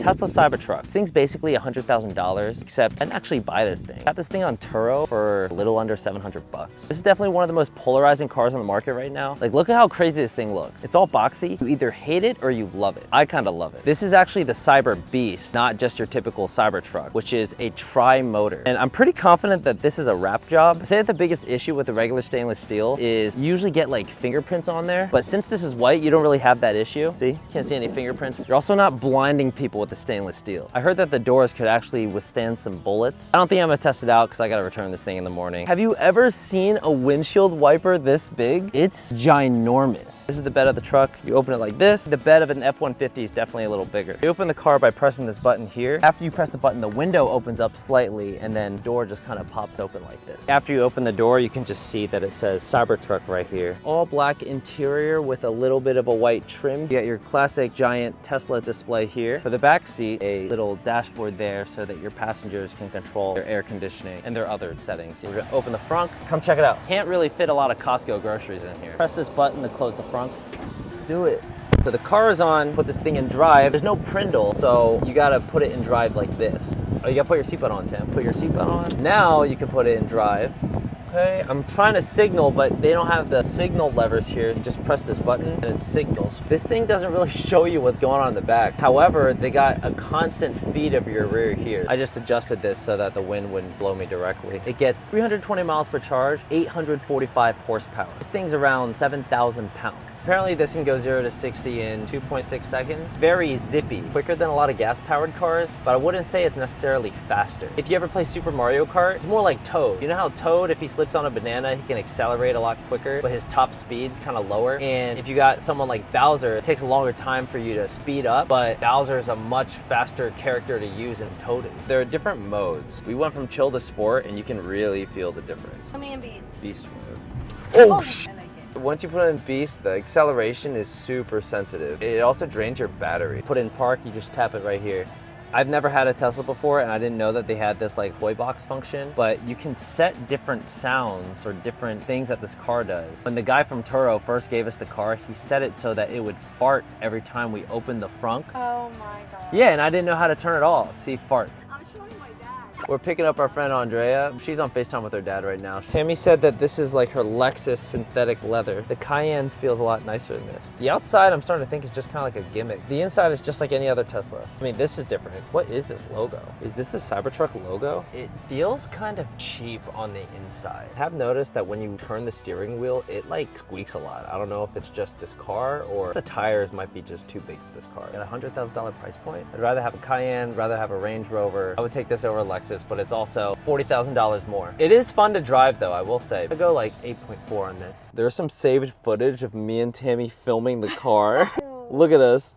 Tesla Cybertruck. This thing's basically $100,000, except I didn't actually buy this thing. Got this thing on Turo for a little under 700 bucks. This is definitely one of the most polarizing cars on the market right now. Like, look at how crazy this thing looks. It's all boxy. You either hate it or you love it. I kind of love it. This is actually the Cyber Beast, not just your typical Cybertruck, which is a tri-motor. And I'm pretty confident that this is a wrap job. I say that the biggest issue with the regular stainless steel is you usually get like fingerprints on there, but since this is white, you don't really have that issue. See, can't see any fingerprints. You're also not blinding people with the stainless steel. I heard that the doors could actually withstand some bullets. I don't think I'm gonna test it out because I gotta return this thing in the morning. Have you ever seen a windshield wiper this big? It's ginormous. This is the bed of the truck. You open it like this. The bed of an F-150 is definitely a little bigger. You open the car by pressing this button here. After you press the button, the window opens up slightly and then the door just kind of pops open like this. After you open the door, you can just see that it says Cybertruck right here. All black interior with a little bit of a white trim. You got your classic giant Tesla display here. For the back seat, a little dashboard there so that your passengers can control their air conditioning and their other settings. We're gonna open the front. Come check it out. Can't really fit a lot of Costco groceries in here. Press this button to close the front. Let's do it. So the car is on, put this thing in drive. There's no Prindle, so you gotta put it in drive like this. Oh, you gotta put your seatbelt on, Tim. Put your seatbelt on. Now you can put it in drive. Okay, I'm trying to signal, but they don't have the signal levers here. You just press this button and it signals. This thing doesn't really show you what's going on in the back. However, they got a constant feed of your rear here. I just adjusted this so that the wind wouldn't blow me directly. It gets 320 miles per charge, 845 horsepower. This thing's around 7,000 pounds. Apparently this can go 0 to 60 in 2.6 seconds. Very zippy, quicker than a lot of gas-powered cars, but I wouldn't say it's necessarily faster. If you ever play Super Mario Kart, it's more like Toad. You know how Toad, if he slips on a banana, he can accelerate a lot quicker, but his top speed's kind of lower. And if you got someone like Bowser, it takes a longer time for you to speed up, but Bowser is a much faster character to use than Toad is. There are different modes. We went from chill to sport, and you can really feel the difference. Put me in Beast. Beast mode. Oh, I like it. Once you put it in Beast, the acceleration is super sensitive. It also drains your battery. Put in Park, you just tap it right here. I've never had a Tesla before, and I didn't know that they had this like toy box function, but you can set different sounds or different things that this car does. When the guy from Turo first gave us the car, he set it so that it would fart every time we opened the frunk. Oh my god. Yeah, and I didn't know how to turn it off. See, fart. I'm showing my dad. We're picking up our friend Andrea. She's on FaceTime with her dad right now. Tammy said that this is like her Lexus synthetic leather. The Cayenne feels a lot nicer than this. The outside, I'm starting to think is just kind of like a gimmick. The inside is just like any other Tesla. I mean, this is different. What is this logo? Is this the Cybertruck logo? It feels kind of cheap on the inside. I have noticed that when you turn the steering wheel, it like squeaks a lot. I don't know if it's just this car or the tires might be just too big for this car. At a $100,000 price point, I'd rather have a Cayenne, rather have a Range Rover. I would take this over a Lexus, but it's also $40,000 more. It is fun to drive though, I will say. I go like 8.4 on this. There's some saved footage of me and Tammy filming the car. Look at us.